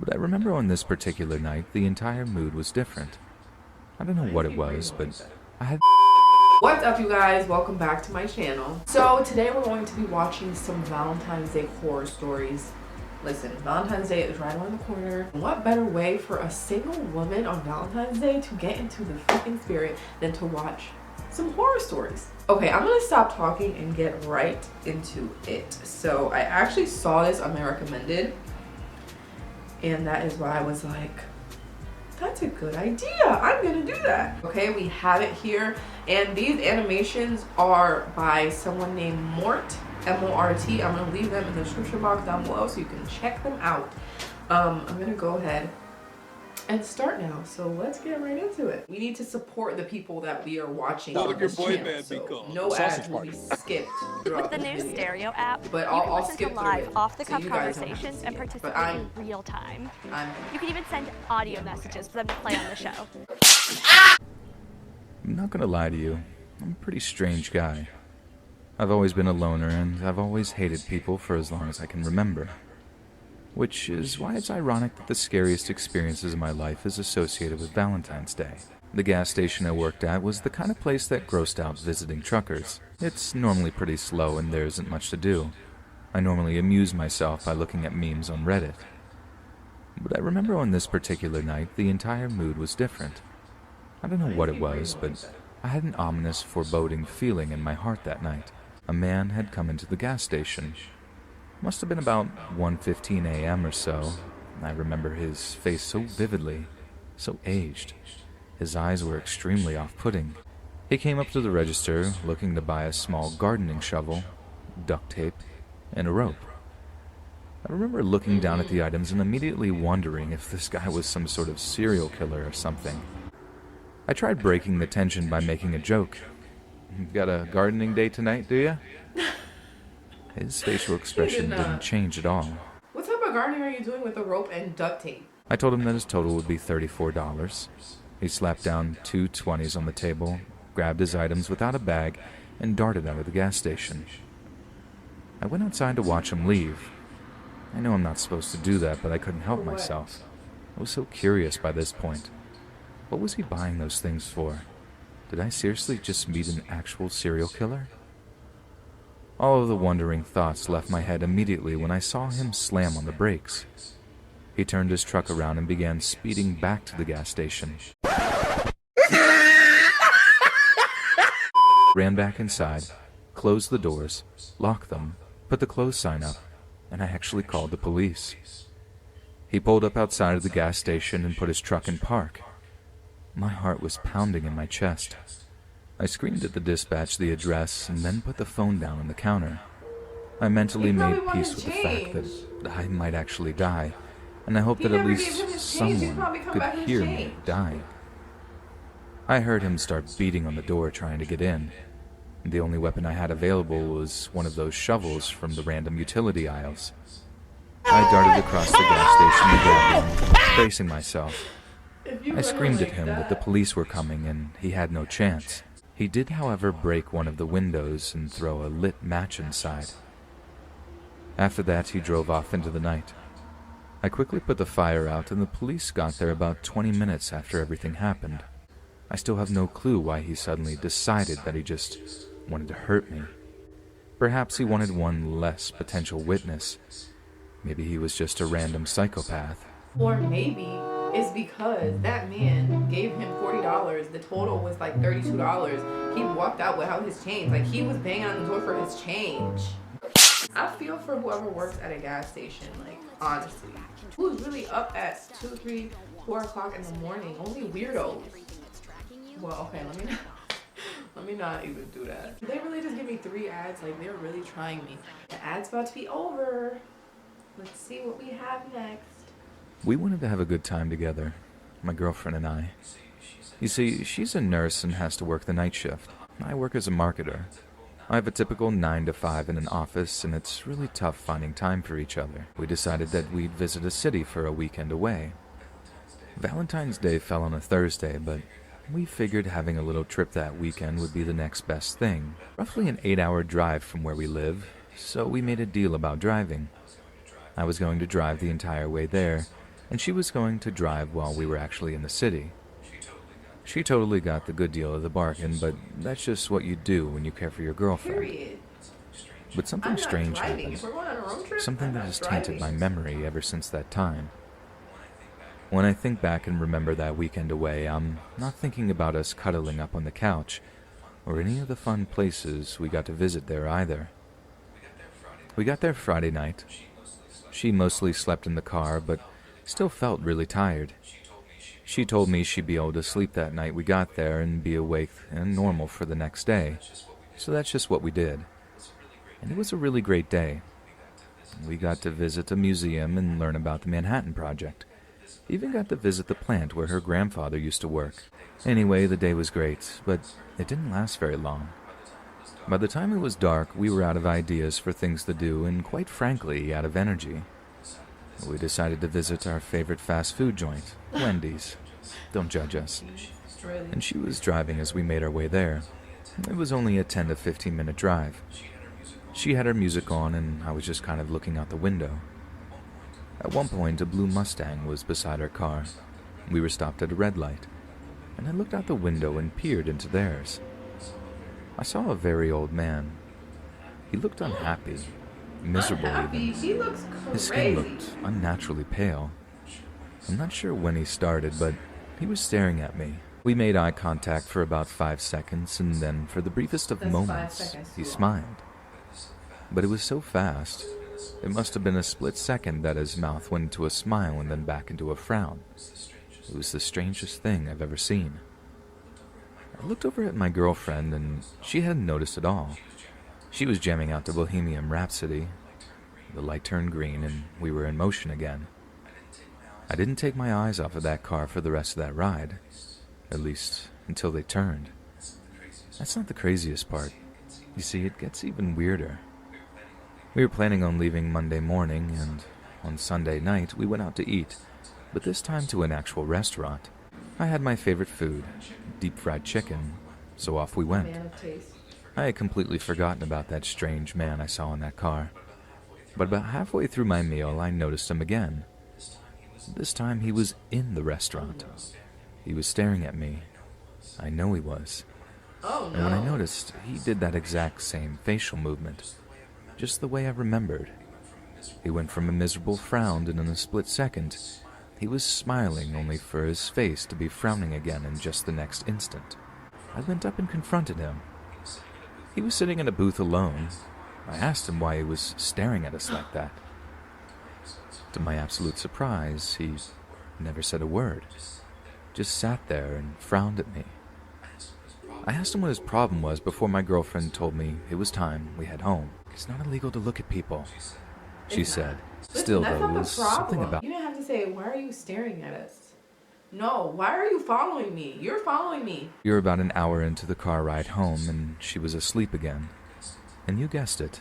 But I remember on this particular night, the entire mood was different. I don't know what it was, but I had... What's up, you guys? Welcome back to my channel. So today we're going to be watching some Valentine's Day horror stories. Listen, Valentine's Day is right around the corner. What better way for a single woman on Valentine's Day to get into the freaking spirit than to watch some horror stories? Okay, I'm gonna stop talking and get right into it. So I actually saw this on my recommended, and that is why I was like, that's a good idea. I'm gonna do that. Okay, we have it here, and these animations are by someone named Mort, M-O-R-T. I'm gonna leave them in the description box down below so you can check them out. I'm gonna go ahead and start now. So let's get right into it. We need to support the people that we are watching on this channel. So no ads will be skipped With the new stereo app, but you can I'll listen skip to through live, it, off-the-cuff so you guys don't have to conversations see and it. participate But in real time. I'm You can even send audio messages for them to play on the show. I'm not gonna lie to you, I'm a pretty strange guy. I've always been a loner, and I've always hated people for as long as I can remember. Which is why it's ironic that the scariest experiences of my life is associated with Valentine's Day. The gas station I worked at was the kind of place that grossed out visiting truckers. It's normally pretty slow and there isn't much to do. I normally amuse myself by looking at memes on Reddit. But I remember on this particular night, the entire mood was different. I don't know what it was, but I had an ominous, foreboding feeling in my heart that night. A man had come into the gas station. Must have been about 1:15 a.m. or so. I remember his face so vividly, so aged. His eyes were extremely off-putting. He came up to the register, looking to buy a small gardening shovel, duct tape, and a rope. I remember looking down at the items and immediately wondering if this guy was some sort of serial killer or something. I tried breaking the tension by making a joke. Got a gardening day tonight, do ya? His facial expression didn't change at all. What type of gardening are you doing with a rope and duct tape? I told him that his total would be $34. He slapped down two 20s on the table, grabbed his items without a bag, and darted out of the gas station. I went outside to watch him leave. I know I'm not supposed to do that, but I couldn't help myself. I was so curious by this point. What was he buying those things for? Did I seriously just meet an actual serial killer? All of the wondering thoughts left my head immediately when I saw him slam on the brakes. He turned his truck around and began speeding back to the gas station. Ran back inside, closed the doors, locked them, put the close sign up, and I actually called the police. He pulled up outside of the gas station and put his truck in park. My heart was pounding in my chest. I screamed at the dispatch the address and then put the phone down on the counter. I mentally made peace with the fact that I might actually die, and I hoped that at least someone could hear me dying. I heard him start beating on the door trying to get in. The only weapon I had available was one of those shovels from the random utility aisles. I darted across the gas station and grabbed him, bracing myself. I screamed at him that the police were coming and he had no chance. He did, however, break one of the windows and throw a lit match inside. After that, he drove off into the night. I quickly put the fire out, and the police got there about 20 minutes after everything happened. I still have no clue why he suddenly decided that he just wanted to hurt me. Perhaps he wanted one less potential witness. Maybe he was just a random psychopath. Or maybe it's because that man gave him $40. The total was like $32. He walked out without his change. Like, he was banging on the door for his change. I feel for whoever works at a gas station, like, honestly. Who's really up at 2, 3, 4 o'clock in the morning? Only weirdos. Well, okay, let me not even do that. They really just give me 3 ads, like, they're really trying me. The ad's about to be over. Let's see what we have next. We wanted to have a good time together, my girlfriend and I. You see, she's a nurse and has to work the night shift. I work as a marketer. I have a typical 9 to 5 in an office, and it's really tough finding time for each other. We decided that we'd visit a city for a weekend away. Valentine's Day fell on a Thursday, but we figured having a little trip that weekend would be the next best thing. Roughly an 8-hour drive from where we live, so we made a deal about driving. I was going to drive the entire way there, and she was going to drive while we were actually in the city. She totally got the good deal of the bargain, but that's just what you do when you care for your girlfriend. Period. But something strange happened, If we're going on a road trip, something I'm that not has tainted my driving. memory ever since that time. When I think back and remember that weekend away, I'm not thinking about us cuddling up on the couch, or any of the fun places we got to visit there either. We got there Friday night. She mostly slept in the car, but still felt really tired. She told me she'd be able to sleep that night we got there and be awake and normal for the next day, so that's just what we did. And it was a really great day. We got to visit a museum and learn about the Manhattan Project. Even got to visit the plant where her grandfather used to work. Anyway, the day was great, but it didn't last very long. By the time it was dark, we were out of ideas for things to do and, quite frankly, out of energy. We decided to visit our favorite fast food joint, Wendy's. Don't judge us. And she was driving as we made our way there. It was only a 10 to 15 minute drive. She had her music on and I was just kind of looking out the window. At one point, a blue Mustang was beside our car. We were stopped at a red light, and I looked out the window and peered into theirs. I saw a very old man. He looked unhappy, miserable even. He looks crazy. His skin looked unnaturally pale. I'm not sure when he started, but he was staring at me. We made eye contact for about 5 seconds, and then, for the briefest of That's 5 moments, seconds he too long. smiled. But it was so fast, it must have been a split second that his mouth went into a smile and then back into a frown. It was the strangest thing I've ever seen. I looked over at my girlfriend, and she hadn't noticed at all. She was jamming out to Bohemian Rhapsody. The light turned green, and we were in motion again. I didn't take my eyes off of that car for the rest of that ride, at least until they turned. That's not the craziest part. You see, it gets even weirder. We were planning on leaving Monday morning, and on Sunday night we went out to eat, but this time to an actual restaurant. I had my favorite food, deep-fried chicken, so off we went. Man of taste. I had completely forgotten about that strange man I saw in that car. But about halfway through my meal, I noticed him again. This time he was in the restaurant. He was staring at me. I know he was. Oh no. And when I noticed, he did that exact same facial movement, just the way I remembered. He went from a miserable frown, and in a split second, he was smiling only for his face to be frowning again in just the next instant. I went up and confronted him. He was sitting in a booth alone. I asked him why he was staring at us like that. To my absolute surprise, he never said a word, just sat there and frowned at me. I asked him what his problem was before my girlfriend told me it was time we head home. It's not illegal to look at people, she said. Still, Listen, that's though, not it the was something problem. about... You didn't have to say, why are you staring at us? No, why are you following me? You're following me. We were about an hour into the car ride home, and she was asleep again. And you guessed it.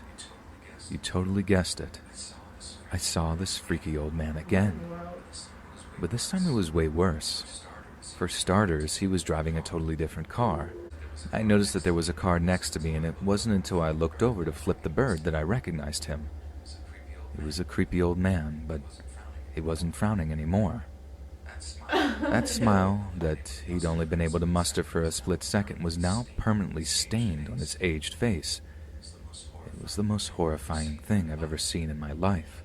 You totally guessed it. I saw this freaky old man again. But this time it was way worse. For starters, he was driving a totally different car. I noticed that there was a car next to me, and it wasn't until I looked over to flip the bird that I recognized him. He was a creepy old man, but he wasn't frowning anymore. That smile that he'd only been able to muster for a split second was now permanently stained on his aged face. It was the most horrifying thing I've ever seen in my life.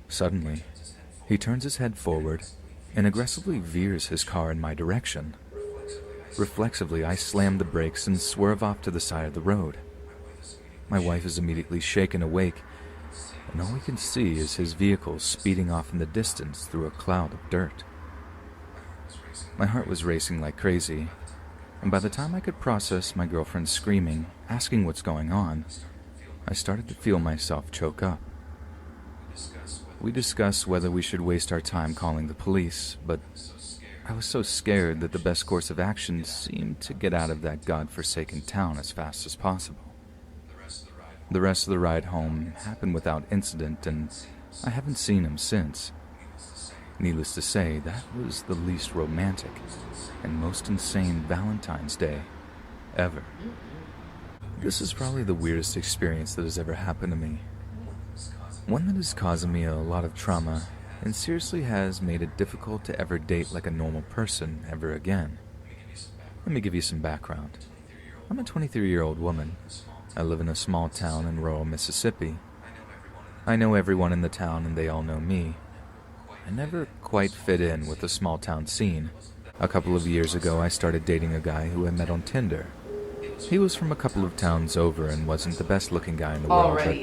Suddenly, he turns his head forward and aggressively veers his car in my direction. Reflexively, I slam the brakes and swerve off to the side of the road. My wife is immediately shaken awake, and all we can see is his vehicle speeding off in the distance through a cloud of dirt. My heart was racing like crazy, and by the time I could process my girlfriend screaming, asking what's going on, I started to feel myself choke up. We discussed whether we should waste our time calling the police, but I was so scared that the best course of action seemed to get out of that godforsaken town as fast as possible. The rest of the ride home happened without incident, and I haven't seen him since. Needless to say, that was the least romantic and most insane Valentine's Day ever. This is probably the weirdest experience that has ever happened to me. One that is causing me a lot of trauma and seriously has made it difficult to ever date like a normal person ever again. Let me give you some background. I'm a 23-year-old woman. I live in a small town in rural Mississippi. I know everyone in the town and they all know me. I never quite fit in with the small town scene. A couple of years ago, I started dating a guy who I met on Tinder. He was from a couple of towns over and wasn't the best looking guy in the world, but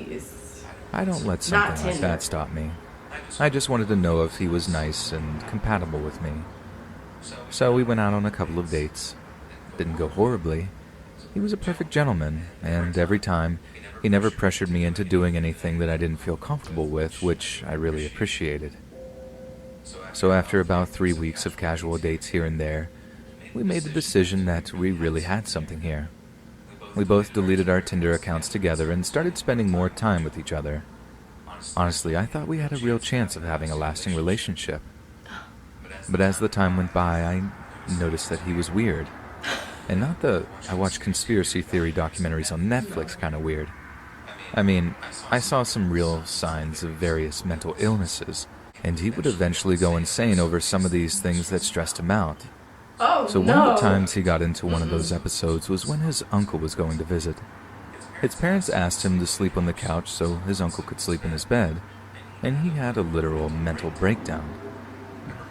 I don't let something like that stop me. I just wanted to know if he was nice and compatible with me. So we went out on a couple of dates. Didn't go horribly. He was a perfect gentleman, and every time, he never pressured me into doing anything that I didn't feel comfortable with, which I really appreciated. So after about 3 weeks of casual dates here and there, we made the decision that we really had something here. We both deleted our Tinder accounts together and started spending more time with each other. Honestly, I thought we had a real chance of having a lasting relationship. But as the time went by, I noticed that he was weird. And not the I watch conspiracy theory documentaries on Netflix kind of weird. I mean, I saw some real signs of various mental illnesses, and he would eventually go insane over some of these things that stressed him out. So one of the times he got into one of those episodes was when his uncle was going to visit. His parents asked him to sleep on the couch so his uncle could sleep in his bed, and he had a literal mental breakdown.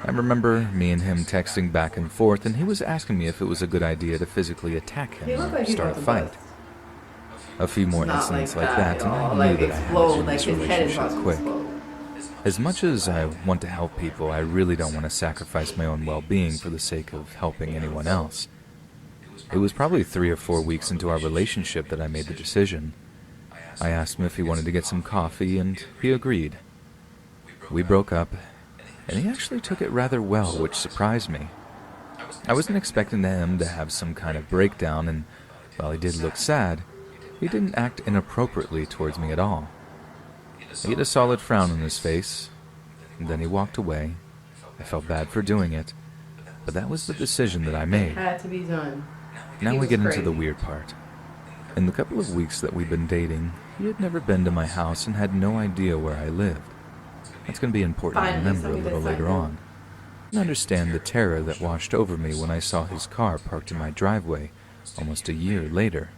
I remember me and him texting back and forth, and he was asking me if it was a good idea to physically attack him or start a fight. A few more incidents like that, and I knew that I had to end this relationship quick. As much as I want to help people, I really don't want to sacrifice my own well-being for the sake of helping anyone else. It was probably 3 or 4 weeks into our relationship that I made the decision. I asked him if he wanted to get some coffee, and he agreed. We broke up, and he actually took it rather well, which surprised me. I wasn't expecting him to have some kind of breakdown, and while he did look sad, he didn't act inappropriately towards me at all. He had a solid frown on his face, and then he walked away. I felt bad for doing it, but that was the decision that I made. It had to be done. Now we get into the weird part. In the couple of weeks that we've been dating, he had never been to my house and had no idea where I lived. That's going to be important to remember a little later on. I understand the terror that washed over me when I saw his car parked in my driveway almost a year later,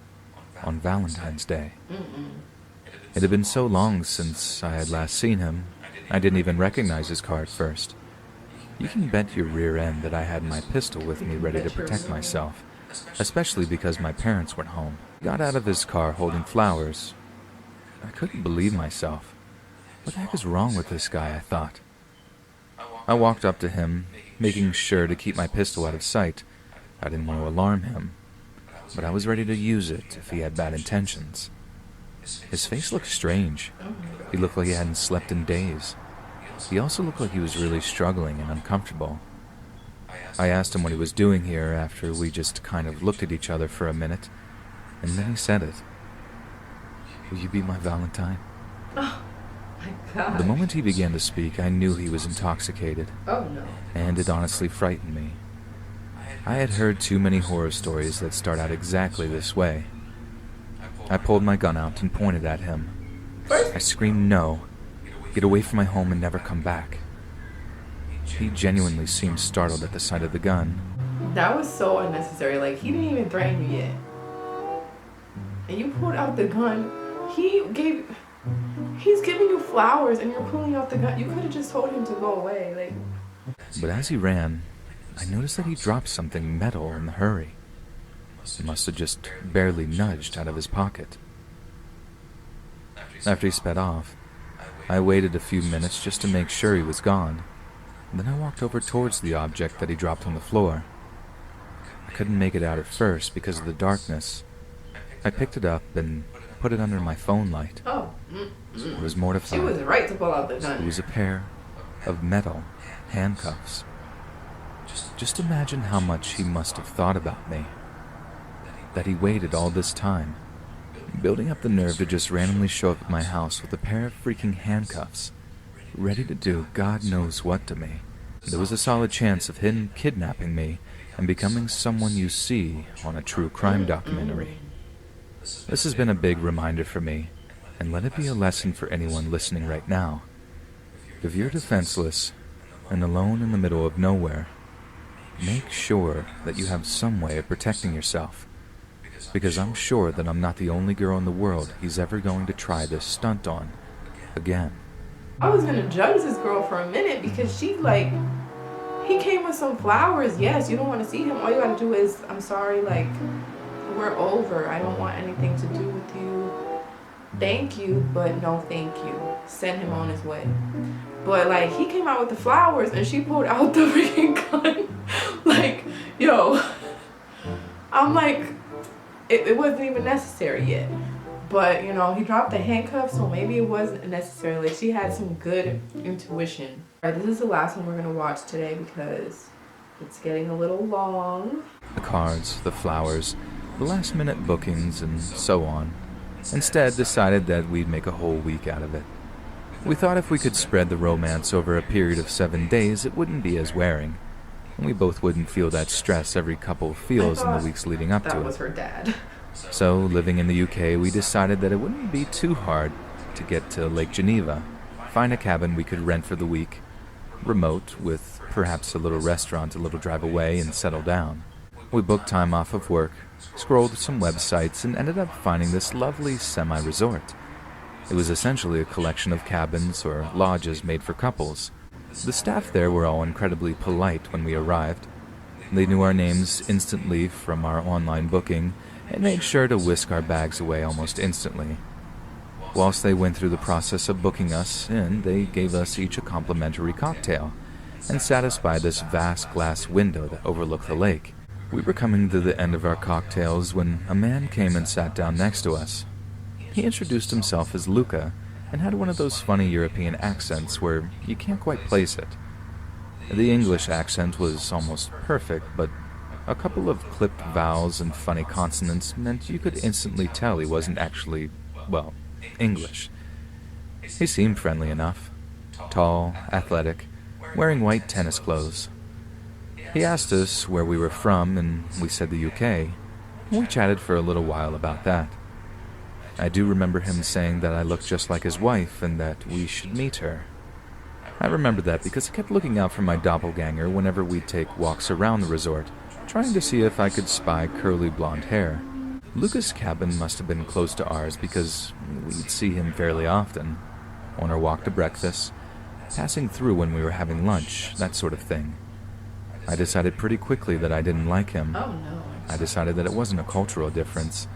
on Valentine's Day. It had been so long since I had last seen him, I didn't even recognize his car at first. You can bet your rear end that I had my pistol with me ready to protect myself, especially because my parents weren't home. He got out of his car holding flowers. I couldn't believe myself. What the heck is wrong with this guy, I thought. I walked up to him, making sure to keep my pistol out of sight. I didn't want to alarm him, but I was ready to use it if he had bad intentions. His face looked strange. He looked like he hadn't slept in days. He also looked like he was really struggling and uncomfortable. I asked him what he was doing here after we just kind of looked at each other for a minute, and then he said it. "Will you be my Valentine?" Oh my God. The moment he began to speak, I knew he was intoxicated. Oh no. And it honestly frightened me. I had heard too many horror stories that start out exactly this way. I pulled my gun out and pointed at him. I screamed, "No! Get away from my home and never come back." He genuinely seemed startled at the sight of the gun. That was so unnecessary. Like, he didn't even threaten you yet. And you pulled out the gun. He's giving you flowers and you're pulling out the gun. You could have just told him to go away. But as he ran, I noticed that he dropped something metal in a hurry. He must have just barely nudged out of his pocket. After he sped off, I waited a few minutes just to make sure he was gone. Then I walked over towards the object that he dropped on the floor. I couldn't make it out at first because of the darkness. I picked it up and put it under my phone light. Oh. I was mortified. She was right to pull out the gun. It was a pair of metal handcuffs. Just imagine how much he must have thought about me. That he waited all this time, building up the nerve to just randomly show up at my house with a pair of freaking handcuffs, ready to do God knows what to me. There was a solid chance of him kidnapping me and becoming someone you see on a true crime documentary. This has been a big reminder for me, and let it be a lesson for anyone listening right now. If you're defenseless and alone in the middle of nowhere, make sure that you have some way of protecting yourself. Because I'm sure that I'm not the only girl in the world he's ever going to try this stunt on again. I was gonna judge this girl for a minute because she like, he came with some flowers. Yes, you don't want to see him. All you gotta do is, I'm sorry, like, we're over. I don't want anything to do with you. Thank you, but no thank you. Send him on his way. But like, he came out with the flowers and she pulled out the freaking gun. Like, yo, I'm like, it wasn't even necessary yet. But, you know, he dropped the handcuffs, so maybe it wasn't necessary. Like, she had some good intuition. All right, this is the last one we're going to watch today because it's getting a little long. The cards, the flowers, the last-minute bookings, and so on. Instead, decided that we'd make a whole week out of it. We thought if we could spread the romance over a period of 7 days, it wouldn't be as wearing. And we both wouldn't feel that stress every couple feels in the weeks leading up to it. That was her dad. So, living in the UK, we decided that it wouldn't be too hard to get to Lake Geneva, find a cabin we could rent for the week, remote, with perhaps a little restaurant a little drive away, and settle down. We booked time off of work, scrolled some websites, and ended up finding this lovely semi-resort. It was essentially a collection of cabins or lodges made for couples. The staff there were all incredibly polite when we arrived. They knew our names instantly from our online booking, and made sure to whisk our bags away almost instantly. Whilst they went through the process of booking us in, they gave us each a complimentary cocktail, and sat us by this vast glass window that overlooked the lake. We were coming to the end of our cocktails when a man came and sat down next to us. He introduced himself as Luca, and had one of those funny European accents where you can't quite place it. The English accent was almost perfect, but a couple of clipped vowels and funny consonants meant you could instantly tell he wasn't actually, well, English. He seemed friendly enough, tall, athletic, wearing white tennis clothes. He asked us where we were from, and we said the UK, and we chatted for a little while about that. I do remember him saying that I looked just like his wife and that we should meet her. I remember that because I kept looking out for my doppelganger whenever we'd take walks around the resort, trying to see if I could spy curly blonde hair. Luca's cabin must have been close to ours because we'd see him fairly often, on our walk to breakfast, passing through when we were having lunch, that sort of thing. I decided pretty quickly that I didn't like him. Oh no. I decided that it wasn't a cultural difference,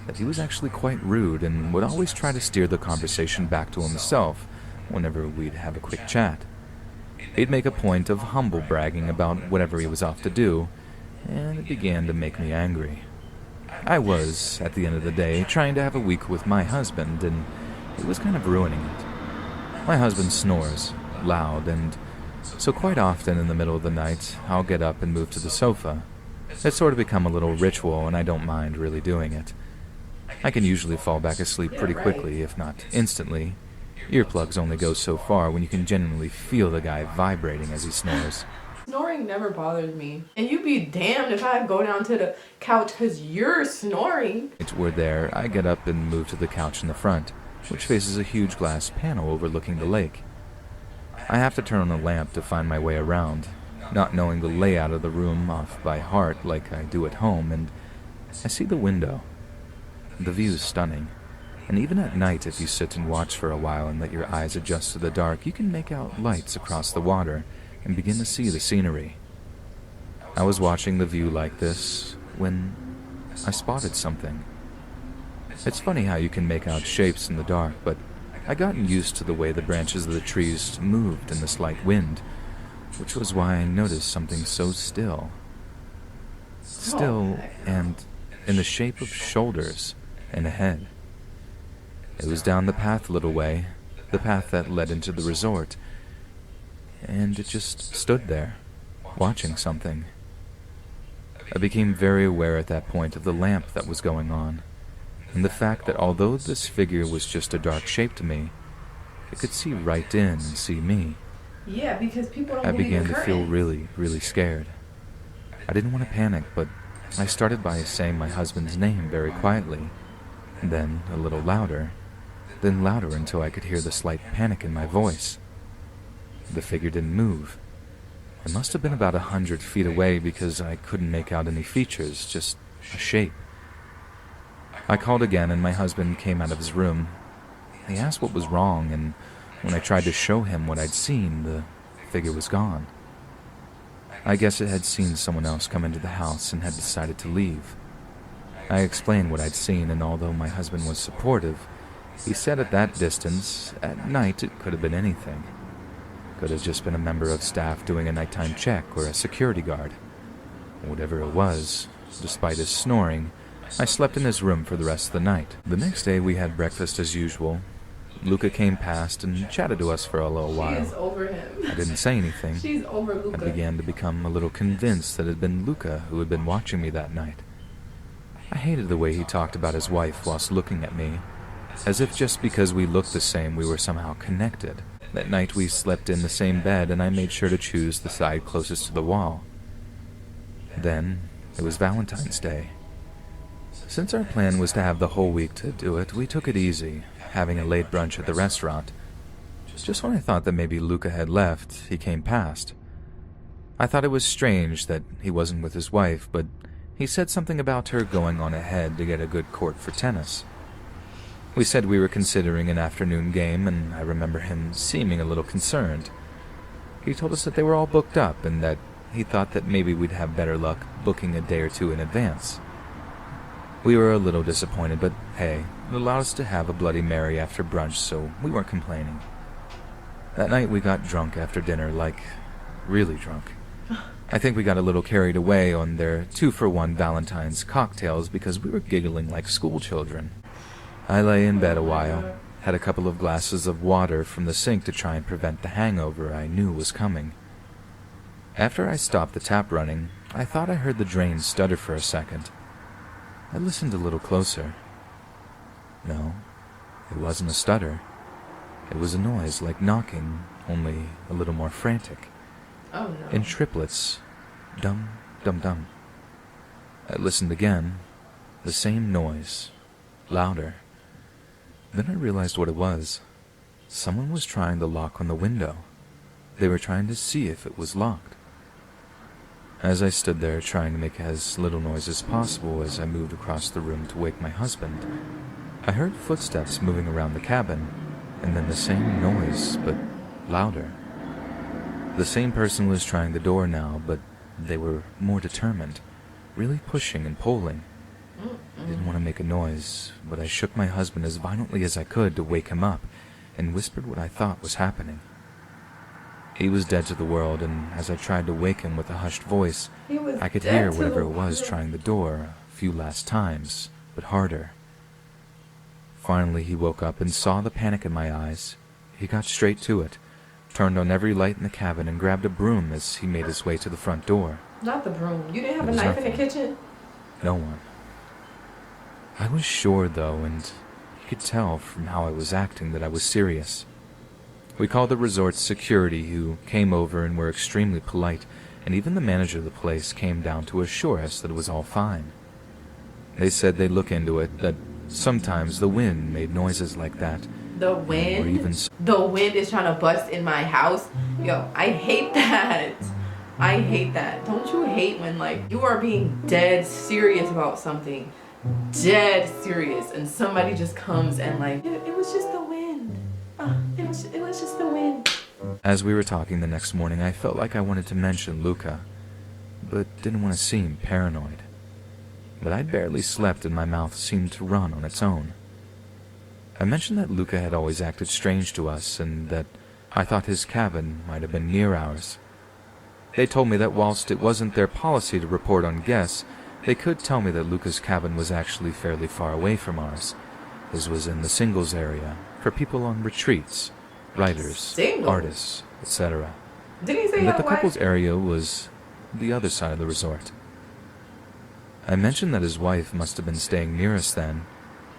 that he was actually quite rude and would always try to steer the conversation back to himself whenever we'd have a quick chat. He'd make a point of humble bragging about whatever he was off to do, and it began to make me angry. I was, at the end of the day, trying to have a week with my husband, and it was kind of ruining it. My husband snores, loud, and so quite often in the middle of the night, I'll get up and move to the sofa. It's sort of become a little ritual, and I don't mind really doing it. I can usually fall back asleep pretty quickly, if not instantly. Earplugs only go so far when you can genuinely feel the guy vibrating as he snores. Snoring never bothers me. And you'd be damned if I go down to the couch because you're snoring. We're there, I get up and move to the couch in the front, which faces a huge glass panel overlooking the lake. I have to turn on a lamp to find my way around, not knowing the layout of the room off by heart like I do at home, and I see the window. The view is stunning, and even at night if you sit and watch for a while and let your eyes adjust to the dark, you can make out lights across the water and begin to see the scenery. I was watching the view like this when I spotted something. It's funny how you can make out shapes in the dark, but I'd gotten used to the way the branches of the trees moved in the slight wind, which was why I noticed something so still. Still, and in the shape of shoulders and a head. It was down the path a little way, the path that led into the resort, and it just stood there, watching something. I became very aware at that point of the lamp that was going on, and the fact that although this figure was just a dark shape to me, it could see right in and see me. Yeah, because people don't I get in began your to feel curtains. really, really scared. I didn't want to panic, but I started by saying my husband's name very quietly, then a little louder, then louder until I could hear the slight panic in my voice. The figure didn't move. It must have been about 100 feet away because I couldn't make out any features, just a shape. I called again and my husband came out of his room. He asked what was wrong, and when I tried to show him what I'd seen, the figure was gone. I guess it had seen someone else come into the house and had decided to leave. I explained what I'd seen, and although my husband was supportive, he said at that distance, at night it could have been anything. Could have just been a member of staff doing a nighttime check or a security guard. Whatever it was, despite his snoring, I slept in his room for the rest of the night. The next day we had breakfast as usual. Luca came past and chatted to us for a little while. She is over him. I didn't say anything. She's over Luca. I began to become a little convinced that it had been Luca who had been watching me that night. I hated the way he talked about his wife whilst looking at me, as if just because we looked the same we were somehow connected. That night we slept in the same bed and I made sure to choose the side closest to the wall. Then, it was Valentine's Day. Since our plan was to have the whole week to do it, we took it easy, having a late brunch at the restaurant. Just when I thought that maybe Luca had left, he came past. I thought it was strange that he wasn't with his wife, but he said something about her going on ahead to get a good court for tennis. We said we were considering an afternoon game, and I remember him seeming a little concerned. He told us that they were all booked up and that he thought that maybe we'd have better luck booking a day or two in advance. We were a little disappointed, but hey, it allowed us to have a Bloody Mary after brunch, so we weren't complaining. That night we got drunk after dinner, like, really drunk. I think we got a little carried away on their 2-for-1 Valentine's cocktails because we were giggling like school children. I lay in bed a while, had a couple of glasses of water from the sink to try and prevent the hangover I knew was coming. After I stopped the tap running, I thought I heard the drain stutter for a second. I listened a little closer. No, it wasn't a stutter. It was a noise like knocking, only a little more frantic. Oh no. In triplets. Dum, dum, dum. I listened again. The same noise. Louder. Then I realized what it was. Someone was trying the lock on the window. They were trying to see if it was locked. As I stood there trying to make as little noise as possible as I moved across the room to wake my husband, I heard footsteps moving around the cabin, and then the same noise, but louder. The same person was trying the door now, but they were more determined, really pushing and pulling. I didn't want to make a noise, but I shook my husband as violently as I could to wake him up, and whispered what I thought was happening. He was dead to the world, and as I tried to wake him with a hushed voice, I could hear whatever it was trying the door a few last times, but harder. Finally he woke up and saw the panic in my eyes. He got straight to it, turned on every light in the cabin, and grabbed a broom as he made his way to the front door. Not the broom. You didn't have a knife in the kitchen? No one. I was sure, though, and he could tell from how I was acting that I was serious. We called the resort's security, who came over and were extremely polite, and even the manager of the place came down to assure us that it was all fine. They said they'd look into it, that sometimes the wind made noises like that. The wind? Or even the wind is trying to bust in my house? Yo, I hate that. I hate that. Don't you hate when, like, you are being dead serious about something? Dead serious, and somebody just comes and, like, it was just the wind. It was just the wind. As we were talking the next morning, I felt like I wanted to mention Luca, but didn't want to seem paranoid. But I'd barely slept and my mouth seemed to run on its own. I mentioned that Luca had always acted strange to us and that I thought his cabin might have been near ours. They told me that whilst it wasn't their policy to report on guests, they could tell me that Luca's cabin was actually fairly far away from ours. His was in the singles area, for people on retreats, writers, Singles? artists, etc. Didn't he say And that the that couple's area was the other side of the resort. I mentioned that his wife must have been staying near us then,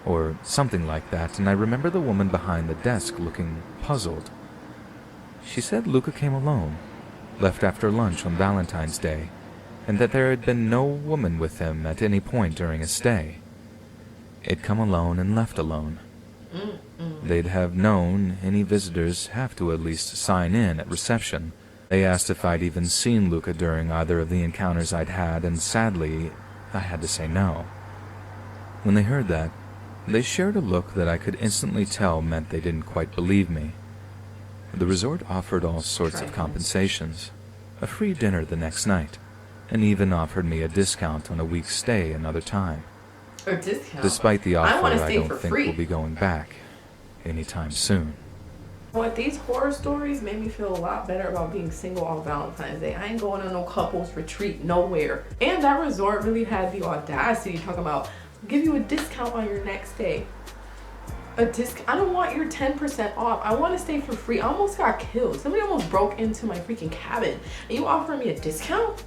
or something like that, and I remember the woman behind the desk looking puzzled. She said Luca came alone, left after lunch on Valentine's Day, and that there had been no woman with him at any point during his stay. He'd come alone and left alone. They'd have known any visitors have to at least sign in at reception. They asked if I'd even seen Luca during either of the encounters I'd had, and sadly, I had to say no. When they heard that, they shared a look that I could instantly tell meant they didn't quite believe me. The resort offered all sorts of compensations, a free dinner the next night, and even offered me a discount on a week's stay another time. A discount? Despite the offer, I I don't think we'll be going back anytime soon. What these horror stories made me feel a lot better about being single on Valentine's Day. I ain't going on no couples retreat nowhere. And that resort really had the audacity talking about, give you a discount on your next stay. A discount? I don't want your 10% off. I want to stay for free. I almost got killed. Somebody almost broke into my freaking cabin. And you offering me a discount?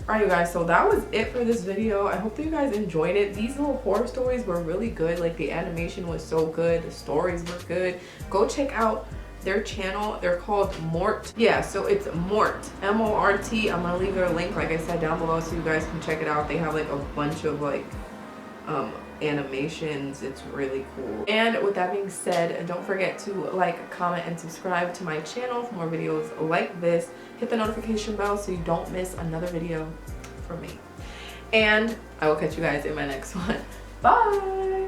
Alright, you guys, so that was it for this video. I hope that you guys enjoyed it. These little horror stories were really good. Like, the animation was so good. The stories were good. Go check out their channel. They're called Mort. Yeah, so it's Mort, M-O-R-T. I'm gonna leave their link, like I said, down below so you guys can check it out. They have like a bunch of like animations. It's really cool. And with that being said, don't forget to like, comment, and subscribe to my channel for more videos like this. Hit the notification bell so you don't miss another video from me. And I will catch you guys in my next one. Bye.